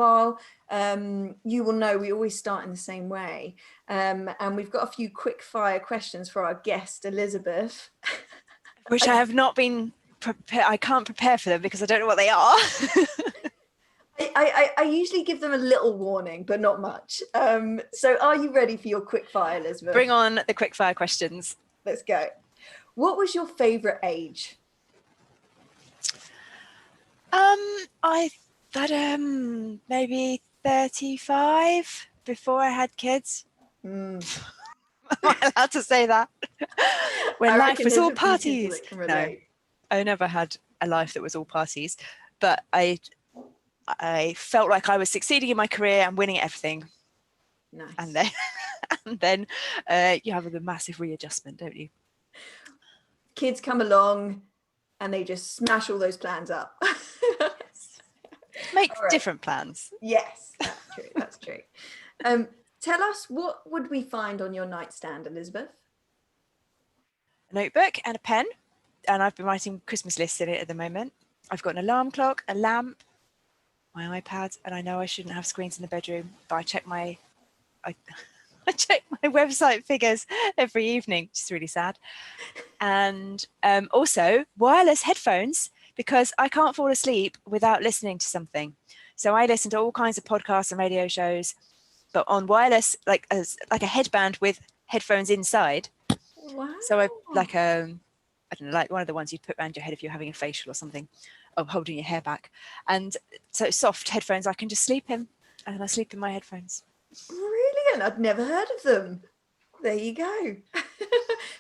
while, you will know we always start in the same way. And we've got a few quick fire questions for our guest, Elizabeth. Which I have not been prepared. I can't prepare for them because I don't know what they are. I usually give them a little warning, but not much. So are you ready for your quick fire, Elizabeth? Bring on the quick fire questions. Let's go. What was your favorite age? I thought maybe 35 before I had kids. Am I allowed to say that? When life was all parties. No, I never had a life that was all parties, but I felt like I was succeeding in my career and winning at everything. Nice. And then you have a massive readjustment, don't you? Kids come along and they just smash all those plans up. Make different plans. Yes, that's true. That's true. Tell us, what would we find on your nightstand, Elizabeth? A notebook and a pen, and I've been writing Christmas lists in it at the moment. I've got an alarm clock, a lamp, my iPad, and I know I shouldn't have screens in the bedroom, but I check my website figures every evening, which is really sad. And also wireless headphones, because I can't fall asleep without listening to something. So I listen to all kinds of podcasts and radio shows, but on wireless, like a headband with headphones inside. Wow. So I like I don't know, like one of the ones you'd put around your head if you're having a facial or something, or holding your hair back. And so soft headphones I can just sleep in, and I sleep in my headphones. Brilliant. I'd never heard of them. There you go.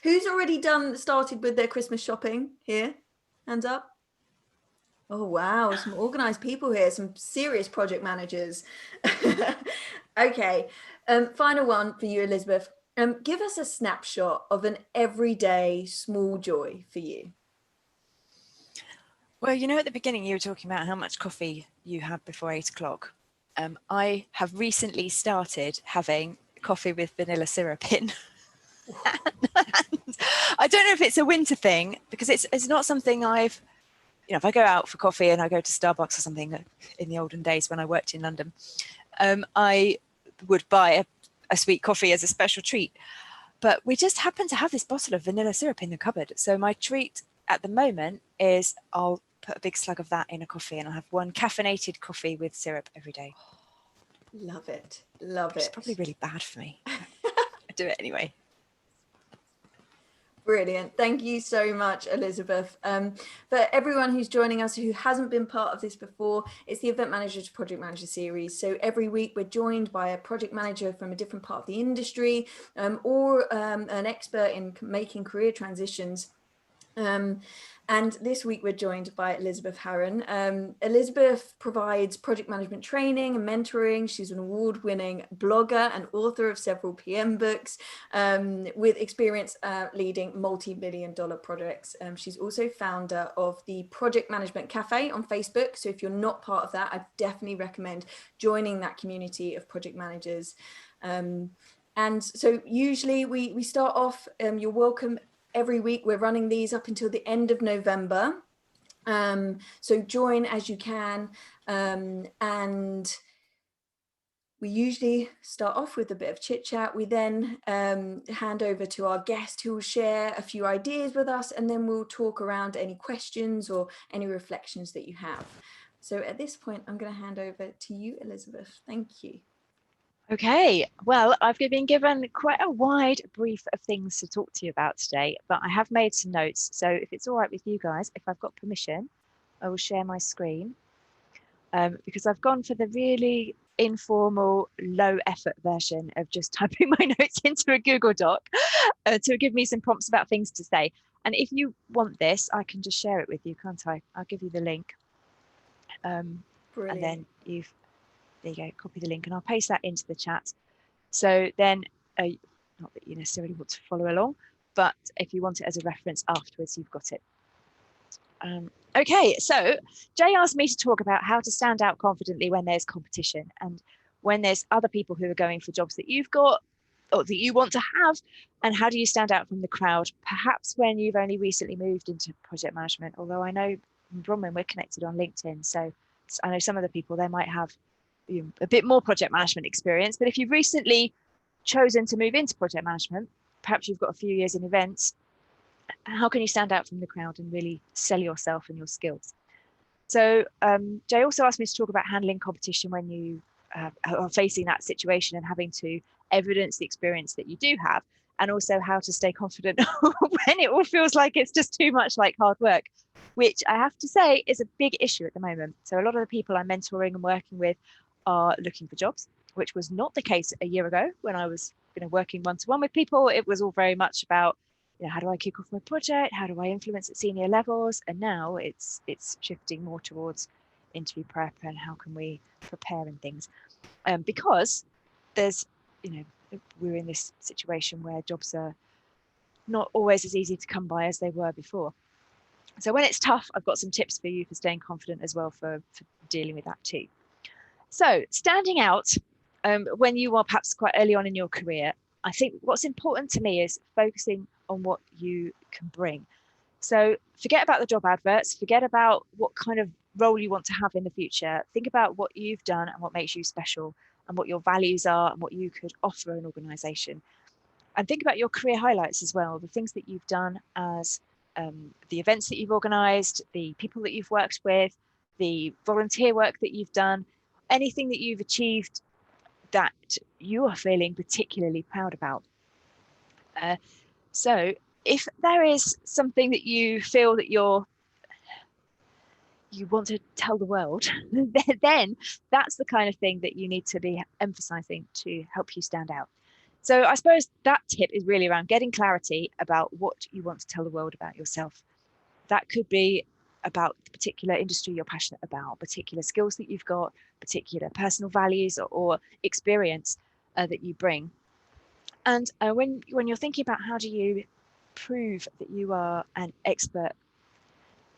Who's already started with their Christmas shopping here? Hands up. Oh, wow. Some organized people here, some serious project managers. Okay. Final one for you, Elizabeth. Give us a snapshot of an everyday small joy for you. Well, you know, at the beginning you were talking about how much coffee you have before 8 o'clock. I have recently started having coffee with vanilla syrup in. And I don't know if it's a winter thing, because it's not something I've, you know, if I go out for coffee and I go to Starbucks or something in the olden days when I worked in London, I would buy a sweet coffee as a special treat. But we just happen to have this bottle of vanilla syrup in the cupboard. So my treat at the moment is I'll put a big slug of that in a coffee, and I'll have one caffeinated coffee with syrup every day. Love it. Love it. It's probably really bad for me. I do it anyway. Brilliant. Thank you so much, Elizabeth. For everyone who's joining us who hasn't been part of this before, it's the Event Manager to Project Manager series. So every week we're joined by a project manager from a different part of the industry, or an expert in making career transitions. And this week we're joined by Elizabeth Harrin. Elizabeth provides project management training and mentoring. She's an award-winning blogger and author of several PM books, with experience leading multi-million-dollar projects. She's also founder of the Project Management Cafe on Facebook. So if you're not part of that, I definitely recommend joining that community of project managers. And so usually we start off, you're welcome. Every week we're running these up until the end of November. So join as you can. And we usually start off with a bit of chit chat. We then hand over to our guest, who will share a few ideas with us, and then we'll talk around any questions or any reflections that you have. So at this point, I'm going to hand over to you, Elizabeth. Thank you. Okay, well, I've been given quite a wide brief of things to talk to you about today, but I have made some notes. So if it's all right with you guys, if I've got permission, I will share my screen, because I've gone for the really informal, low effort version of just typing my notes into a Google Doc to give me some prompts about things to say. And if you want this, I can just share it with you, can't I? I'll give you the link. And then there you go, copy the link, and I'll paste that into the chat. So then, not that you necessarily want to follow along, but if you want it as a reference afterwards, you've got it. Okay, so Jay asked me to talk about how to stand out confidently when there's competition and when there's other people who are going for jobs that you've got or that you want to have, and how do you stand out from the crowd, perhaps when you've only recently moved into project management. Although I know, Bronwyn, we're connected on LinkedIn, so I know some of the people, they might have a bit more project management experience. But if you've recently chosen to move into project management, perhaps you've got a few years in events, how can you stand out from the crowd and really sell yourself and your skills? So Jay also asked me to talk about handling competition when you are facing that situation and having to evidence the experience that you do have, and also how to stay confident when it all feels like it's just too much like hard work, which I have to say is a big issue at the moment. So a lot of the people I'm mentoring and working with are looking for jobs, which was not the case a year ago when I was working one-to-one with people. It was all very much about, how do I kick off my project? How do I influence at senior levels? And now it's shifting more towards interview prep and how can we prepare and things. Because there's, we're in this situation where jobs are not always as easy to come by as they were before. So when it's tough, I've got some tips for you for staying confident as well for dealing with that too. So standing out when you are perhaps quite early on in your career, I think what's important to me is focusing on what you can bring. So forget about the job adverts, forget about what kind of role you want to have in the future. Think about what you've done and what makes you special and what your values are and what you could offer an organization. And think about your career highlights as well, the things that you've done as the events that you've organized, the people that you've worked with, the volunteer work that you've done, anything that you've achieved that you are feeling particularly proud about. So if there is something that you feel that you want to tell the world, then that's the kind of thing that you need to be emphasizing to help you stand out. So I suppose that tip is really around getting clarity about what you want to tell the world about yourself. That could be about the particular industry you're passionate about, particular skills that you've got, particular personal values or experience that you bring. And when you're thinking about how do you prove that you are an expert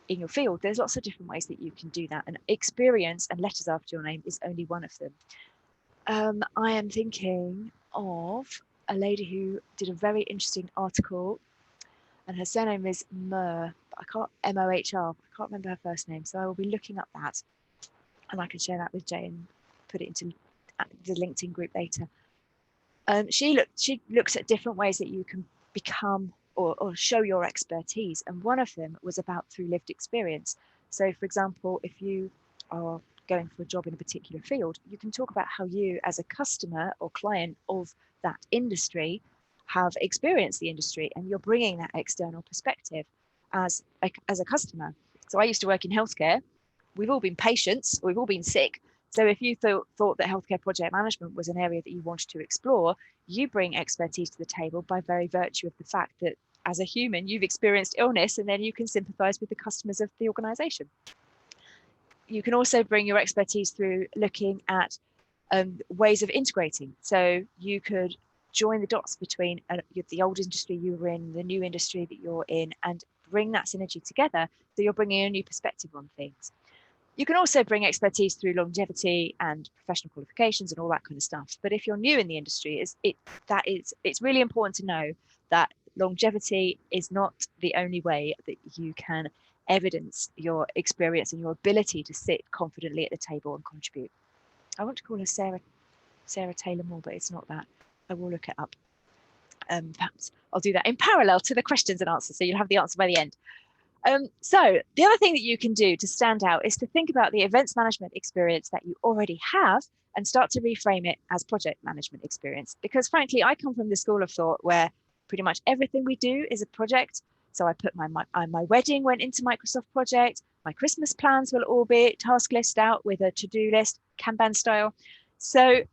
in your field, there's lots of different ways that you can do that. And experience and letters after your name is only one of them. I am thinking of a lady who did a very interesting article, and her surname is Mohr, but I can't, M-O-H-R, I can't remember her first name, so I will be looking up that, and I can share that with Jay and put it into the LinkedIn group later. She looks at different ways that you can become or show your expertise, and one of them was about through lived experience. So for example, if you are going for a job in a particular field, you can talk about how you as a customer or client of that industry have experienced the industry, and you're bringing that external perspective as a customer. So I used to work in healthcare. We've all been patients, we've all been sick. So if you thought that healthcare project management was an area that you wanted to explore, you bring expertise to the table by very virtue of the fact that as a human, you've experienced illness, and then you can sympathize with the customers of the organization. You can also bring your expertise through looking at ways of integrating. So you could join the dots between the old industry you were in, the new industry that you're in, and bring that synergy together so you're bringing a new perspective on things. You can also bring expertise through longevity and professional qualifications and all that kind of stuff. But if you're new in the industry, it's really important to know that longevity is not the only way that you can evidence your experience and your ability to sit confidently at the table and contribute. I want to call her Sarah Taylor Moore, but it's not that. I will look it up. Perhaps I'll do that in parallel to the questions and answers, so you'll have the answer by the end. So the other thing that you can do to stand out is to think about the events management experience that you already have and start to reframe it as project management experience. Because frankly, I come from the school of thought where pretty much everything we do is a project. So I put my wedding went into Microsoft project. My Christmas plans will all be task list out with a to-do list, Kanban style. So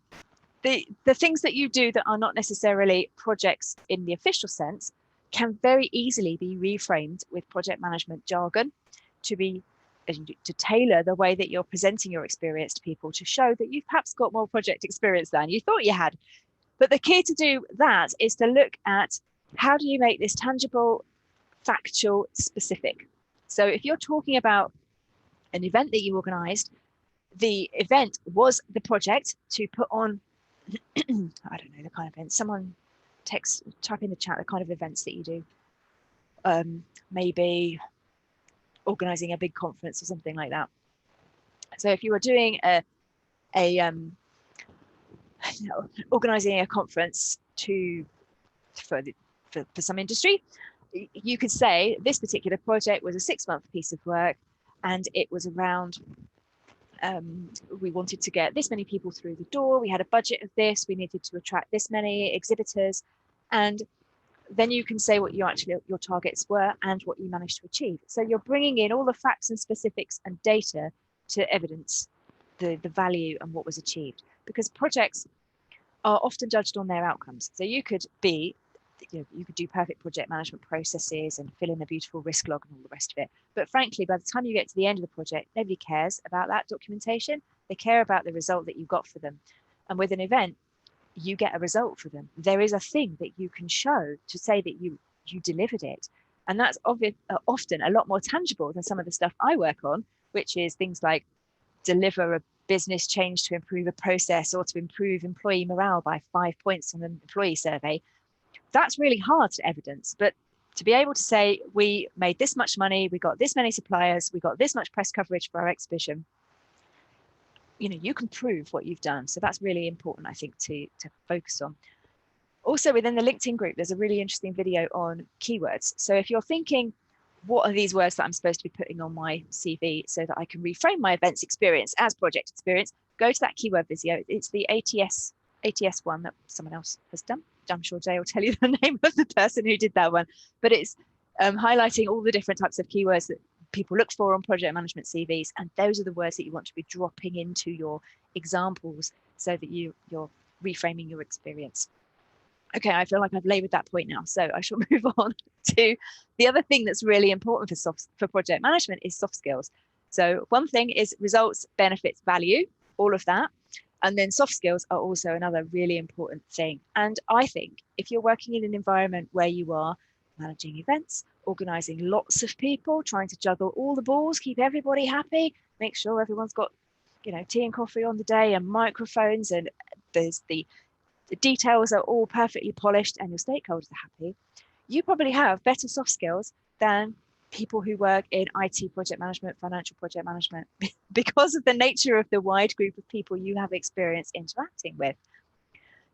the things that you do that are not necessarily projects in the official sense can very easily be reframed with project management jargon to tailor the way that you're presenting your experience to people to show that you've perhaps got more project experience than you thought you had. But the key to do that is to look at how do you make this tangible, factual, specific. So if you're talking about an event that you organized, the event was the project to put on, I don't know, the kind of event, someone type in the chat the kind of events that you do. Maybe organizing a big conference or something like that. So if you were doing a organizing a conference for some industry, you could say this particular project was a 6-month piece of work, and it was around we wanted to get this many people through the door, we had a budget of this, we needed to attract this many exhibitors, and then you can say what your targets were and what you managed to achieve. So you're bringing in all the facts and specifics and data to evidence the value and what was achieved, because projects are often judged on their outcomes. So you could do perfect project management processes and fill in a beautiful risk log and all the rest of it. But frankly, by the time you get to the end of the project, nobody cares about that documentation. They care about the result that you got for them. And with an event, you get a result for them. There is a thing that you can show to say that you delivered it. And that's often a lot more tangible than some of the stuff I work on, which is things like deliver a business change to improve a process or to improve employee morale by 5 points on an employee survey. That's really hard to evidence, but to be able to say we made this much money, we got this many suppliers, we got this much press coverage for our exhibition, you can prove what you've done. So that's really important, I think, to focus on. Also, within the LinkedIn group, there's a really interesting video on keywords. So if you're thinking, what are these words that I'm supposed to be putting on my CV so that I can reframe my events experience as project experience, go to that keyword video. It's the ATS one that someone else has done. I'm sure Jay will tell you the name of the person who did that one, but it's highlighting all the different types of keywords that people look for on project management CVs, and those are the words that you want to be dropping into your examples so that you're reframing your experience. Okay, I feel like I've laboured that point now, so I shall move on to the other thing that's really important for project management is soft skills. So one thing is results, benefits, value, all of that. And then soft skills are also another really important thing. And I think if you're working in an environment where you are managing events, organizing lots of people, trying to juggle all the balls, keep everybody happy, make sure everyone's got, tea and coffee on the day and microphones, and there's the details are all perfectly polished and your stakeholders are happy, you probably have better soft skills than people who work in IT project management, financial project management, because of the nature of the wide group of people you have experience interacting with.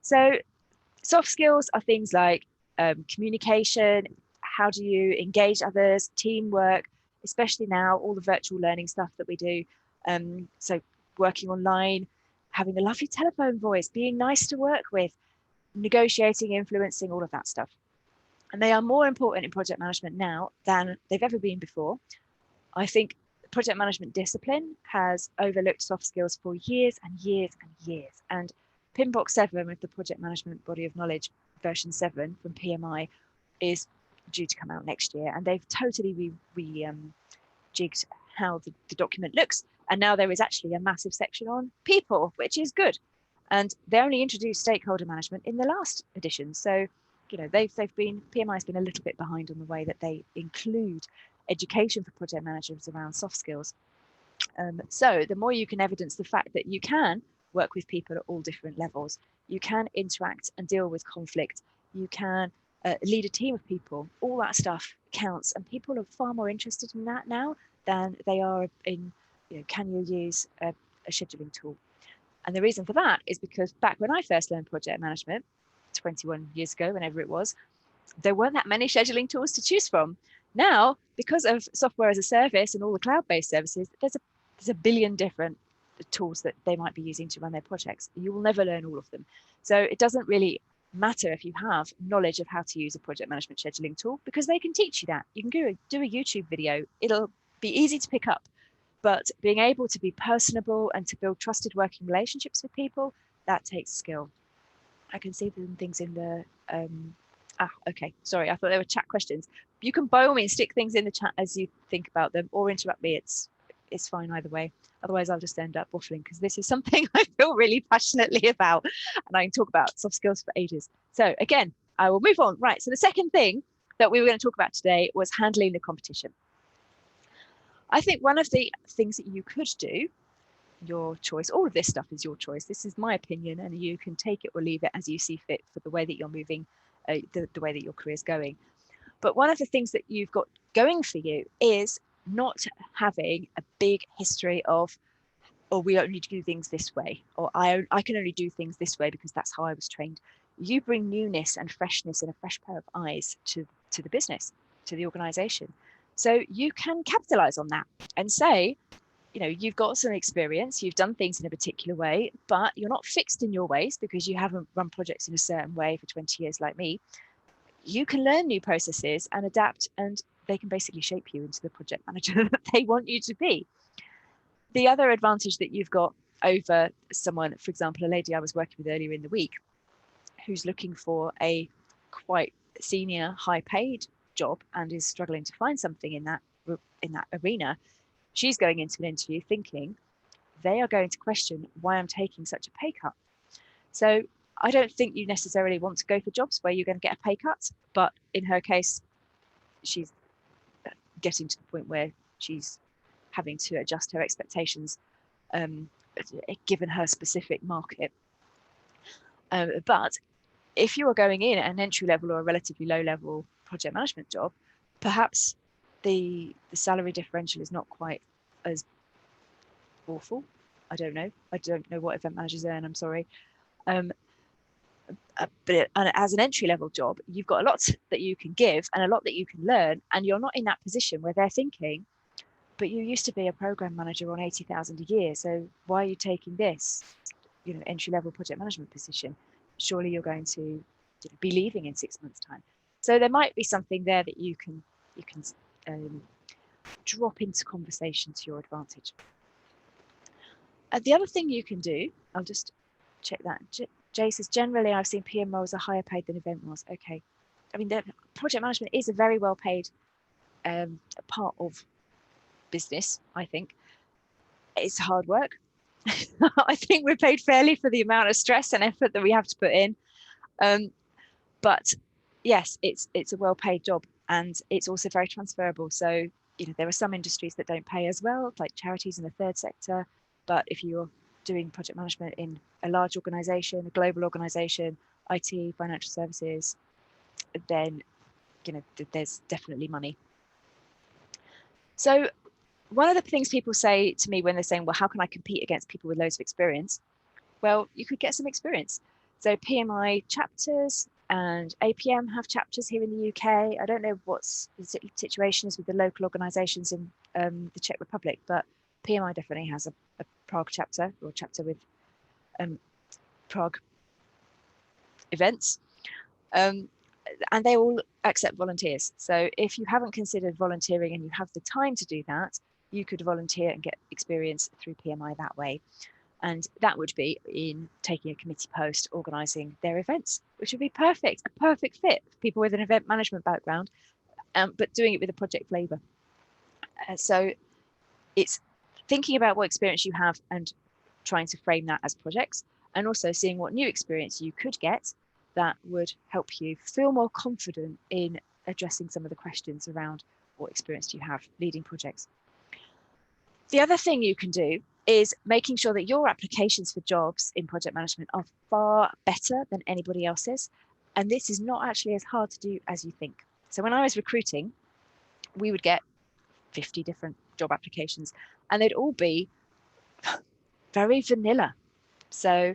So soft skills are things like communication, how do you engage others, teamwork, especially now, all the virtual learning stuff that we do. So working online, having a lovely telephone voice, being nice to work with, negotiating, influencing, all of that stuff. And they are more important in project management now than they've ever been before. I think project management discipline has overlooked soft skills for years and years and years. And Pinbox 7 with the project management body of knowledge version 7 from PMI is due to come out next year. And they've totally jigged how the document looks. And now there is actually a massive section on people, which is good. And they only introduced stakeholder management in the last edition. So PMI's been a little bit behind on the way that they include education for project managers around soft skills. So the more you can evidence the fact that you can work with people at all different levels, you can interact and deal with conflict, you can lead a team of people, all that stuff counts. And people are far more interested in that now than they are in, can you use a scheduling tool? And the reason for that is because back when I first learned project management, 21 years ago, whenever it was, there weren't that many scheduling tools to choose from. Now, because of software as a service and all the cloud-based services, there's a billion different tools that they might be using to run their projects. You will never learn all of them. So it doesn't really matter if you have knowledge of how to use a project management scheduling tool, because they can teach you that. You can do a YouTube video. It'll be easy to pick up. But being able to be personable and to build trusted working relationships with people, that takes skill. I can see them things in the okay, sorry, I thought there were chat questions. You can by all means stick things in the chat as you think about them, or interrupt me. It's fine either way. Otherwise I'll just end up waffling, because this is something I feel really passionately about, and I can talk about soft skills for ages. So again, I will move on. Right, so the second thing that we were going to talk about today was handling the competition. I think one of the things that you could do, your choice, all of this stuff is your choice, this is my opinion, and you can take it or leave it as you see fit for the way that you're moving, the way that your career is going. But one of the things that you've got going for you is not having a big history of or we only do things this way, or I can only do things this way because that's how I was trained. You bring newness and freshness and a fresh pair of eyes to the business, to the organization. So you can capitalize on that and say, you've got some experience, you've done things in a particular way, but you're not fixed in your ways because you haven't run projects in a certain way for 20 years like me. You can learn new processes and adapt, and they can basically shape you into the project manager that they want you to be. The other advantage that you've got over someone, for example, a lady I was working with earlier in the week, who's looking for a quite senior, high paid job and is struggling to find something in that arena, she's going into an interview thinking they are going to question why I'm taking such a pay cut. So I don't think you necessarily want to go for jobs where you're going to get a pay cut, but in her case, she's getting to the point where she's having to adjust her expectations given her specific market. But if you are going in at an entry level or a relatively low level project management job, perhaps the salary differential is not quite as awful. I don't know what event managers earn, I'm sorry. But as an entry level job, you've got a lot that you can give and a lot that you can learn, and you're not in that position where they're thinking, but you used to be a program manager on 80,000 a year, so why are you taking this entry level project management position? Surely you're going to be leaving in 6 months' time. So there might be something there that you can drop into conversation to your advantage. The other thing you can do, I'll just check that. Jay says, generally, I've seen PM roles are higher paid than event roles. Okay. I mean, project management is a very well paid part of business, I think. It's hard work. I think we're paid fairly for the amount of stress and effort that we have to put in. But yes, it's a well paid job, and it's also very transferable. So, there are some industries that don't pay as well, like charities in the third sector. But if you're doing project management in a large organization, a global organization, IT, financial services, then, there's definitely money. So one of the things people say to me when they're saying, well, how can I compete against people with loads of experience? Well, you could get some experience. So PMI chapters and APM have chapters here in the UK. I don't know what's the situation is with the local organisations in the Czech Republic, but PMI definitely has a Prague chapter, or chapter with Prague events. And they all accept volunteers. So if you haven't considered volunteering and you have the time to do that, you could volunteer and get experience through PMI that way. And that would be in taking a committee post, organising their events, which would be perfect, a perfect fit for people with an event management background, but doing it with a project flavour. So it's thinking about what experience you have and trying to frame that as projects, and also seeing what new experience you could get that would help you feel more confident in addressing some of the questions around what experience do you have leading projects. The other thing you can do is making sure that your applications for jobs in project management are far better than anybody else's. And this is not actually as hard to do as you think. So when I was recruiting, we would get 50 different job applications, and they'd all be very vanilla. So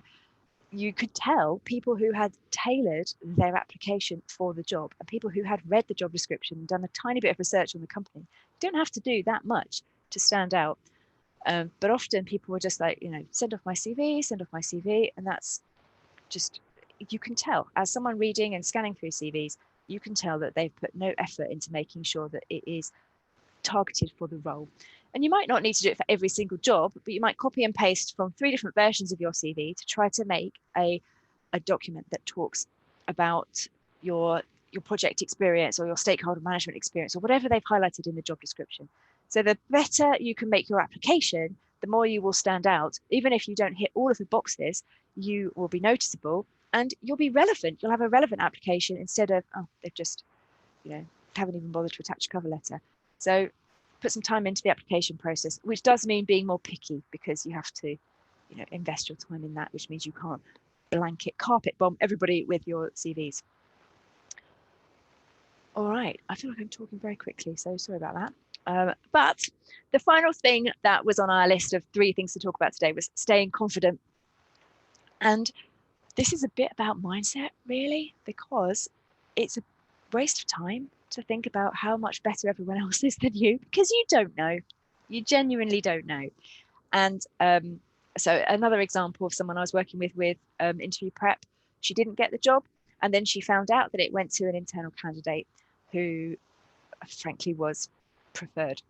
you could tell people who had tailored their application for the job and people who had read the job description and done a tiny bit of research on the company. You don't have to do that much to stand out. But often people were just like, send off my CV. And that's just, you can tell as someone reading and scanning through CVs, you can tell that they've put no effort into making sure that it is targeted for the role. And you might not need to do it for every single job, but you might copy and paste from 3 different versions of your CV to try to make a document that talks about your project experience or your stakeholder management experience or whatever they've highlighted in the job description. So the better you can make your application, the more you will stand out. Even if you don't hit all of the boxes, you will be noticeable and you'll be relevant. You'll have a relevant application instead of, they've just, haven't even bothered to attach a cover letter. So put some time into the application process, which does mean being more picky because you have to, invest your time in that, which means you can't blanket carpet bomb everybody with your CVs. All right, I feel like I'm talking very quickly, so sorry about that. But the final thing that was on our list of 3 things to talk about today was staying confident. And this is a bit about mindset, really, because it's a waste of time to think about how much better everyone else is than you, because you don't know. You genuinely don't know. And so another example of someone I was working with interview prep, she didn't get the job. And then she found out that it went to an internal candidate who frankly was preferred.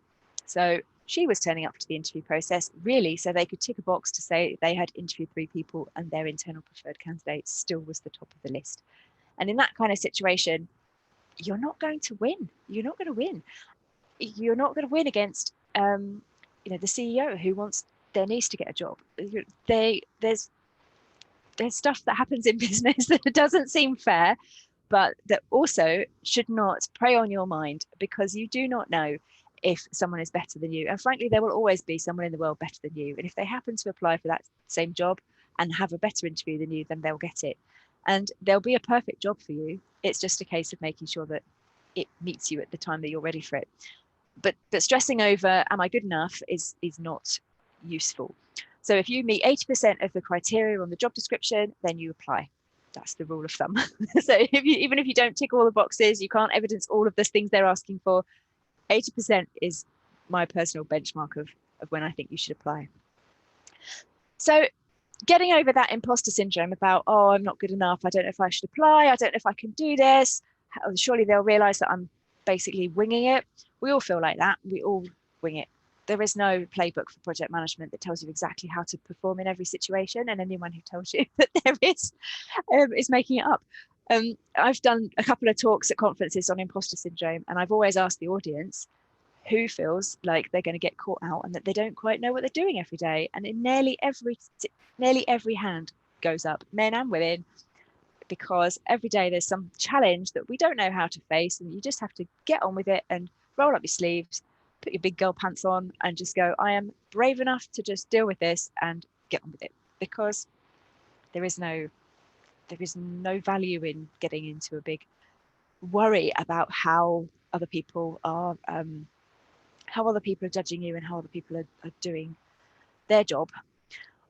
So she was turning up to the interview process really so they could tick a box to say they had interviewed 3 people and their internal preferred candidate still was the top of the list. And in that kind of situation, you're not going to win. You're not going to win. You're not going to win against the CEO who wants their niece to get a job. There's stuff that happens in business that doesn't seem fair, but that also should not prey on your mind, because you do not know if someone is better than you. And frankly, there will always be someone in the world better than you. And if they happen to apply for that same job and have a better interview than you, then they'll get it. And there'll be a perfect job for you. It's just a case of making sure that it meets you at the time that you're ready for it. But stressing over, am I good enough, is not useful. So if you meet 80% of the criteria on the job description, then you apply. That's the rule of thumb. So even if you don't tick all the boxes, you can't evidence all of the things they're asking for, 80% is my personal benchmark of when I think you should apply. So getting over that imposter syndrome about, oh, I'm not good enough, I don't know if I should apply, I don't know if I can do this, surely they'll realize that I'm basically winging it. We all feel like that. We all wing it. There is no playbook for project management that tells you exactly how to perform in every situation, and anyone who tells you that there is making it up. I've done a couple of talks at conferences on imposter syndrome, and I've always asked the audience who feels like they're going to get caught out and that they don't quite know what they're doing every day. And in nearly every hand goes up, men and women, because every day there's some challenge that we don't know how to face, and you just have to get on with it and roll up your sleeves, put your big girl pants on, and just go, I am brave enough to just deal with this and get on with it, because there is no value in getting into a big worry about how other people are judging you and how other people are doing their job.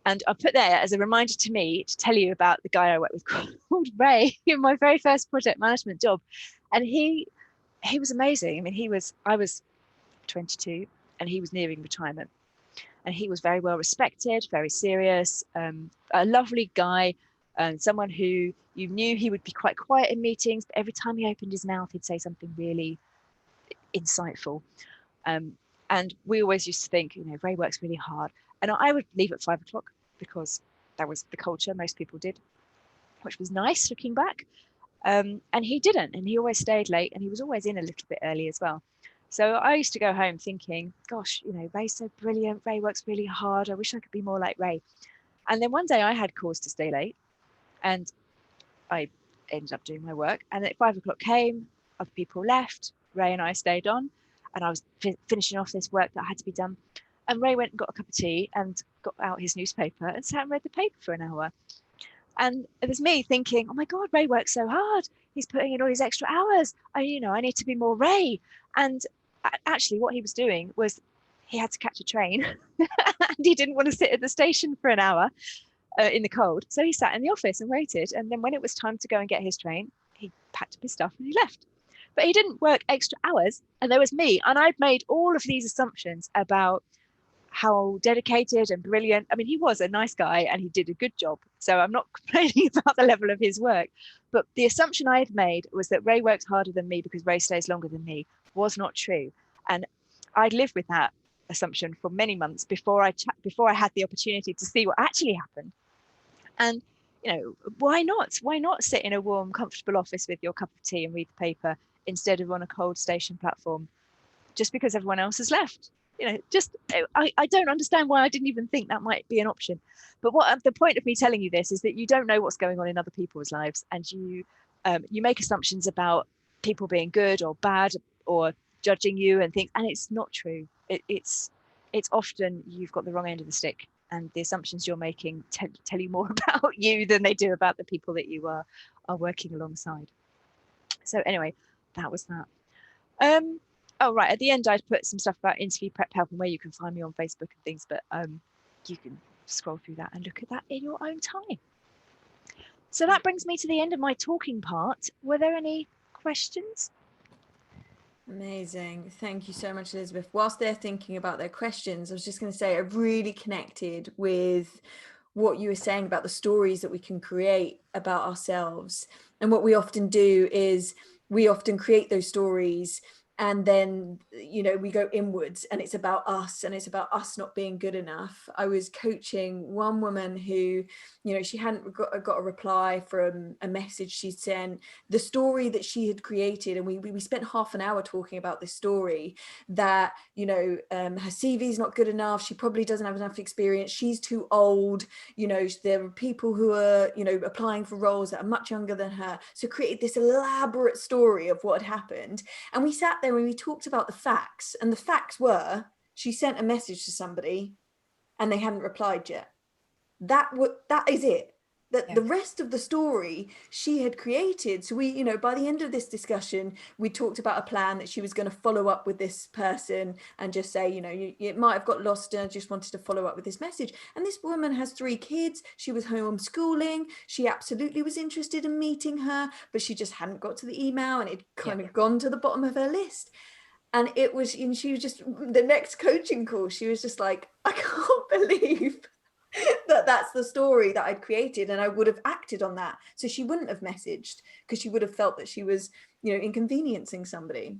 And I put there as a reminder to me to tell you about the guy I worked with called Ray in my very first project management job. And he was amazing. I mean, I was 22 and he was nearing retirement. And he was very well respected, very serious, a lovely guy, and someone who you knew he would be quite quiet in meetings, but every time he opened his mouth, he'd say something really insightful. And we always used to think, Ray works really hard. And I would leave at 5 o'clock because that was the culture. Most people did, which was nice looking back. And he didn't, and he always stayed late, and he was always in a little bit early as well. So I used to go home thinking, gosh, Ray's so brilliant. Ray works really hard. I wish I could be more like Ray. And then one day I had cause to stay late, and I ended up doing my work. And at 5 o'clock came, other people left, Ray and I stayed on, and I was finishing off this work that had to be done. And Ray went and got a cup of tea and got out his newspaper and sat and read the paper for an hour. And it was me thinking, oh my God, Ray works so hard. He's putting in all these extra hours. I need to be more Ray. And actually what he was doing was he had to catch a train and he didn't want to sit at the station for an hour in the cold. So he sat in the office and waited. And then when it was time to go and get his train, he packed up his stuff and he left. But he didn't work extra hours. And there was me. And I'd made all of these assumptions about how dedicated and brilliant. I mean, he was a nice guy and he did a good job. So I'm not complaining about the level of his work. But the assumption I had made was that Ray works harder than me because Ray stays longer than me was not true. And I'd lived with that assumption for many months before I had the opportunity to see what actually happened. And why not? Why not sit in a warm, comfortable office with your cup of tea and read the paper instead of on a cold station platform just because everyone else has left? I don't understand why I didn't even think that might be an option. But what the point of me telling you this is that you don't know what's going on in other people's lives, and you make assumptions about people being good or bad or judging you and things, and it's not true. It's often you've got the wrong end of the stick, and the assumptions you're making tell you more about you than they do about the people that you are working alongside. So anyway, that was that. Oh, right. At the end, I'd put some stuff about interview prep help and where you can find me on Facebook and things, but you can scroll through that and look at that in your own time. So that brings me to the end of my talking part. Were there any questions? Amazing. Thank you so much, Elizabeth. Whilst they're thinking about their questions, I was just going to say I really connected with what you were saying about the stories that we can create about ourselves. And what we often do is we often create those stories, and then, you know, we go inwards and it's about us, and it's about us not being good enough. I was coaching one woman who, you know, she hadn't got a reply from a message she'd sent, the story that she had created. And we spent half an hour talking about this story that, you know, her CV is not good enough. She probably doesn't have enough experience. She's too old. You know, there are people who are, you know, applying for roles that are much younger than her. So created this elaborate story of what had happened. And we sat there and we talked about the facts. And the facts were, she sent a message to somebody and they hadn't replied yet. That is it. That the rest of the story she had created. So we, you know, by the end of this discussion, we talked about a plan that she was going to follow up with this person and just say, you know, it might have got lost and I just wanted to follow up with this message. And this woman has 3 kids. She was homeschooling. She absolutely was interested in meeting her, but she just hadn't got to the email and it kind of gone to the bottom of her list. And it was, and she was just, the next coaching call, she was just like, I can't believe that's the story that I'd created, and I would have acted on that. So she wouldn't have messaged because she would have felt that she was, you know, inconveniencing somebody.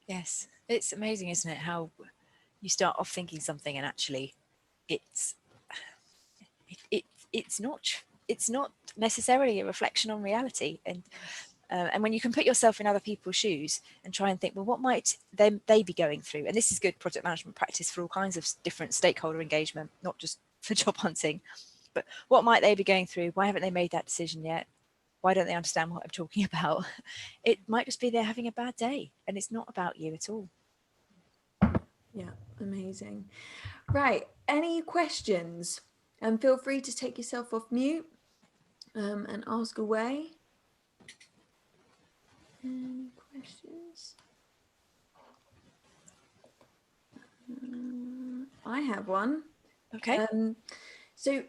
Yes, it's amazing, isn't it? How you start off thinking something and actually it's not necessarily a reflection on reality. And when you can put yourself in other people's shoes and try and think, well, what might they be going through? And this is good project management practice for all kinds of different stakeholder engagement, not just for job hunting, but what might they be going through? Why haven't they made that decision yet? Why don't they understand what I'm talking about? It might just be they're having a bad day and it's not about you at all. Yeah, amazing. Right, any questions? And feel free to take yourself off mute and ask away. Any questions? I have one. Okay. So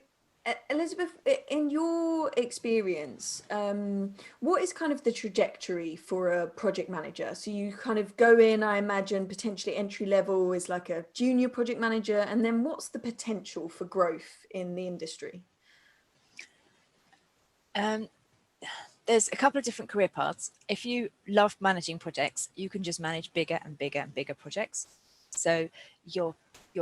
Elizabeth, in your experience, what is kind of the trajectory for a project manager? So you kind of go in, I imagine, potentially entry level is like a junior project manager, and then what's the potential for growth in the industry? There's a couple of different career paths. If you love managing projects, you can just manage bigger and bigger and bigger projects. So your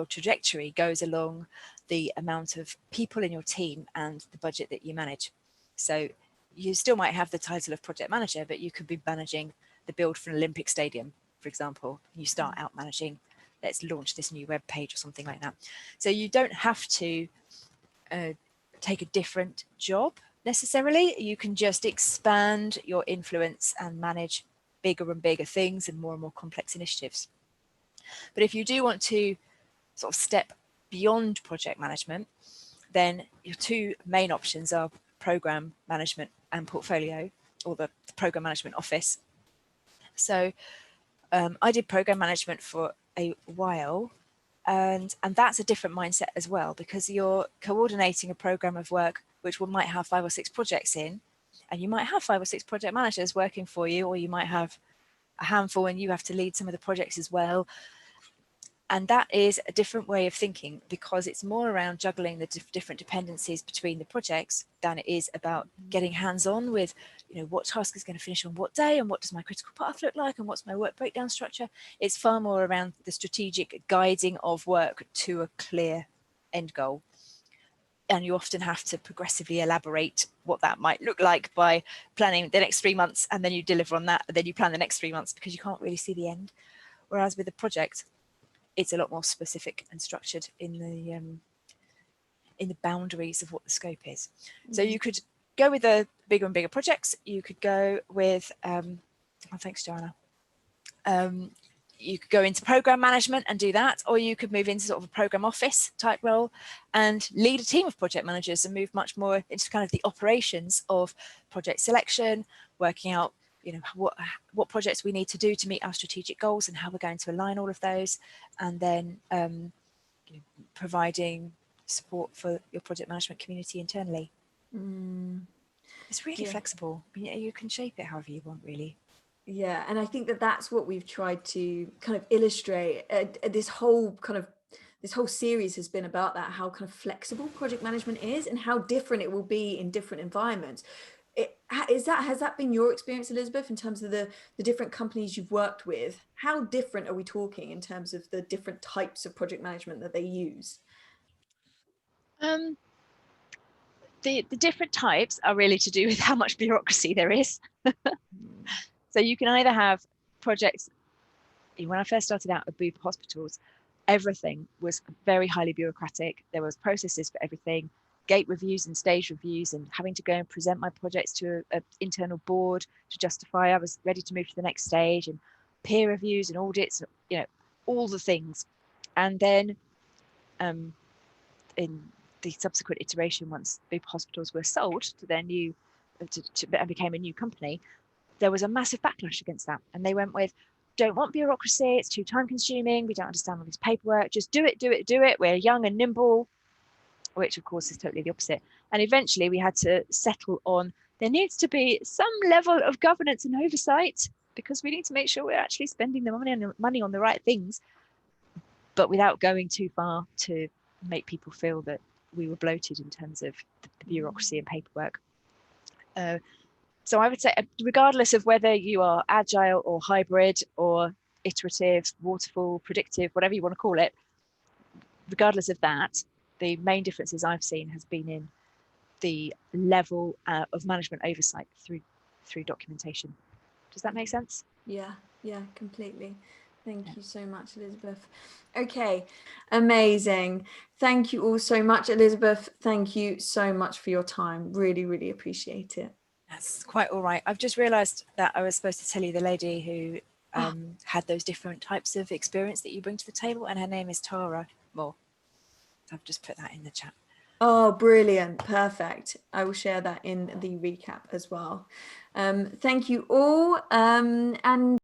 trajectory goes along the amount of people in your team and the budget that you manage. So you still might have the title of project manager, but you could be managing the build for an Olympic stadium, for example. You start out managing, let's launch this new web page or something like that. So you don't have to take a different job necessarily. You can just expand your influence and manage bigger and bigger things and more complex initiatives. But if you do want to sort of step beyond project management, then your 2 main options are program management and portfolio, or the program management office. So I did program management for a while, and that's a different mindset as well, because you're coordinating a program of work which might have 5 or 6 projects in, and you might have 5 or 6 project managers working for you, or you might have a handful and you have to lead some of the projects as well. And that is a different way of thinking, because it's more around juggling the different dependencies between the projects than it is about getting hands-on with, you know, what task is going to finish on what day, and what does my critical path look like, and what's my work breakdown structure. It's far more around the strategic guiding of work to a clear end goal. And you often have to progressively elaborate what that might look like by planning the next 3 months, and then you deliver on that, and then you plan the next 3 months, because you can't really see the end. Whereas with a project, it's a lot more specific and structured in the boundaries of what the scope is. So you could go with the bigger and bigger projects. You could go with, oh, thanks, Joanna. You could go into program management and do that, or you could move into sort of a program office type role and lead a team of project managers and move much more into kind of the operations of project selection, working out you know, what projects we need to do to meet our strategic goals and how we're going to align all of those, and then you know, providing support for your project management community internally. It's really flexible. You can shape it however you want, really. Yeah, and I think that that's what we've tried to kind of illustrate. This whole series has been about that, how kind of flexible project management is and how different it will be in different environments. Has that been your experience, Elizabeth, in terms of the different companies you've worked with? How different are we talking in terms of the different types of project management that they use? The different types are really to do with how much bureaucracy there is. So you can either have projects. When I first started out at Bupa Hospitals, everything was very highly bureaucratic. There was processes for everything, gate reviews and stage reviews, and having to go and present my projects to an internal board to justify I was ready to move to the next stage, and peer reviews and audits, you know, all the things. And then in the subsequent iteration, once Bupa Hospitals were sold to their new, and became a new company, there was a massive backlash against that. And they went with, don't want bureaucracy, it's too time consuming, we don't understand all this paperwork, just do it, we're young and nimble, which of course is totally the opposite. And eventually we had to settle on, there needs to be some level of governance and oversight, because we need to make sure we're actually spending the money on the right things, but without going too far to make people feel that we were bloated in terms of the bureaucracy and paperwork. So I would say, regardless of whether you are agile or hybrid or iterative, waterfall, predictive, whatever you want to call it, regardless of that, the main differences I've seen has been in the level of management oversight through documentation. Does that make sense? Yeah, completely. Thank you so much, Elizabeth. Okay, amazing. Thank you all so much, Elizabeth. Thank you so much for your time. Really, really appreciate it. That's quite all right. I've just realised that I was supposed to tell you the lady who had those different types of experience that you bring to the table, and her name is Tara Moore. I've just put that in the chat. Oh, brilliant. Perfect. I will share that in the recap as well. Thank you all. And